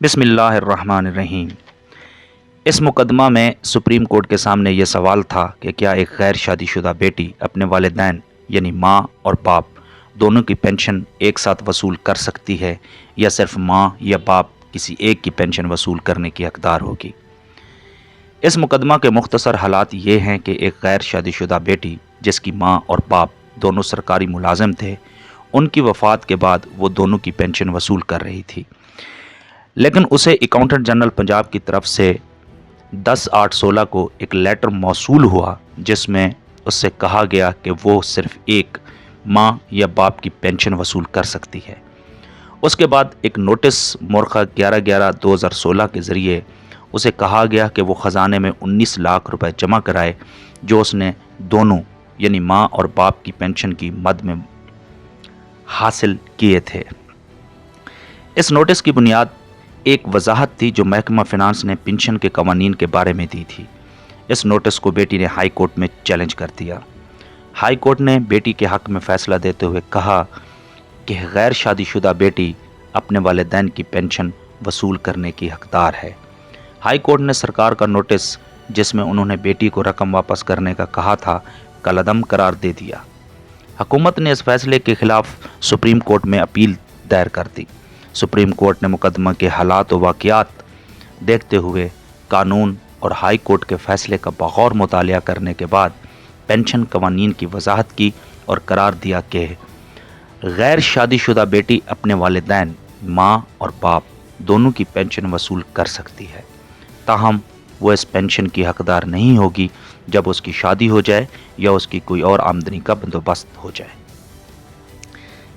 बिस्मिल्लाह अर्रहमान अर्रहीम। इस मुकदमा में सुप्रीम कोर्ट के सामने ये सवाल था कि क्या एक गैर शादीशुदा बेटी अपने वालिदैन यानी माँ और बाप दोनों की पेंशन एक साथ वसूल कर सकती है या सिर्फ माँ या बाप किसी एक की पेंशन वसूल करने की हकदार होगी। इस मुकदमा के मुख्तसर हालात ये हैं कि एक गैर शादीशुदा बेटी जिसकी माँ और बाप दोनों सरकारी मुलाजिम थे, उनकी वफ़ात के बाद वो दोनों की पेंशन वसूल कर रही थी, लेकिन उसे अकाउंटेंट जनरल पंजाब की तरफ से 10/8/16 को एक लेटर मौसूल हुआ जिसमें उससे कहा गया कि वो सिर्फ एक माँ या बाप की पेंशन वसूल कर सकती है। उसके बाद एक नोटिस मोरखा 11/11/2016 के ज़रिए उसे कहा गया कि वो ख़जाने में 19 लाख रुपए जमा कराए जो उसने दोनों यानी माँ और बाप की पेंशन की मद में हासिल किए थे। इस नोटिस की बुनियाद एक वजाहत थी जो महकमा फिनांस ने पेंशन के कवानीन के बारे में दी थी। इस नोटिस को बेटी ने हाई कोर्ट में चैलेंज कर दिया। हाई कोर्ट ने बेटी के हक़ में फ़ैसला देते हुए कहा कि गैर शादीशुदा बेटी अपने वालिदैन की पेंशन वसूल करने की हकदार है। हाई कोर्ट ने सरकार का नोटिस जिसमें उन्होंने बेटी को रकम वापस करने का कहा था, कलअदम करार दे दिया। हुकूमत ने इस फैसले के खिलाफ सुप्रीम कोर्ट में अपील दायर कर दी। सुप्रीम कोर्ट ने मुकदमा के हालात व वाक़ियात देखते हुए कानून और हाई कोर्ट के फ़ैसले का बग़ौर मुतालिया करने के बाद पेंशन कवानीन की वजाहत की और करार दिया कि गैर शादीशुदा बेटी अपने वालिदैन माँ और बाप दोनों की पेंशन वसूल कर सकती है, ताहम वो इस पेंशन की हकदार नहीं होगी जब उसकी शादी हो जाए या उसकी कोई और आमदनी का बंदोबस्त हो जाए।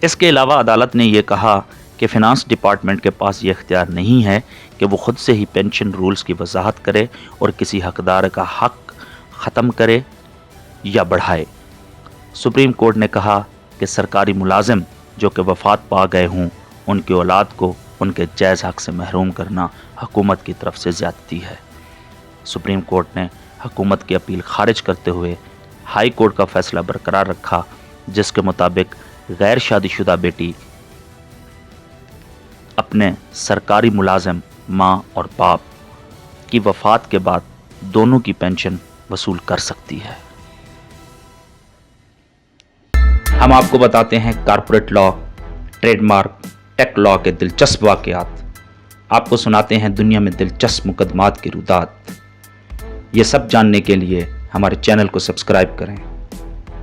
इसके अलावा अदालत ने यह कहा कि फ़िनांस डिपार्टमेंट के पास ये इख्तियार नहीं है कि वो ख़ुद से ही पेंशन रूल्स की वजाहत करे और किसी हकदार का हक़ ख़त्म करे या बढ़ाए। सुप्रीम कोर्ट ने कहा कि सरकारी मुलाजिम जो कि वफ़ात पा गए हों, उनकी औलाद को उनके जायज़ हक़ से महरूम करना हुकूमत की तरफ से ज़्यादती है। सुप्रीम कोर्ट ने हुकूमत की अपील खारिज करते हुए हाई कोर्ट का फ़ैसला बरकरार रखा जिसके मुताबिक गैर शादीशुदा बेटी अपने सरकारी मुलाजिम माँ और बाप की वफ़ात के बाद दोनों की पेंशन वसूल कर सकती है। हम आपको बताते हैं corporate law, trademark, tech law के दिलचस्प वाक़यात। आपको सुनाते हैं दुनिया में दिलचस्प मुकदमात की रुदात। ये सब जानने के लिए हमारे चैनल को सब्सक्राइब करें,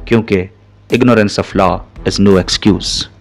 क्योंकि ignorance of law is no excuse.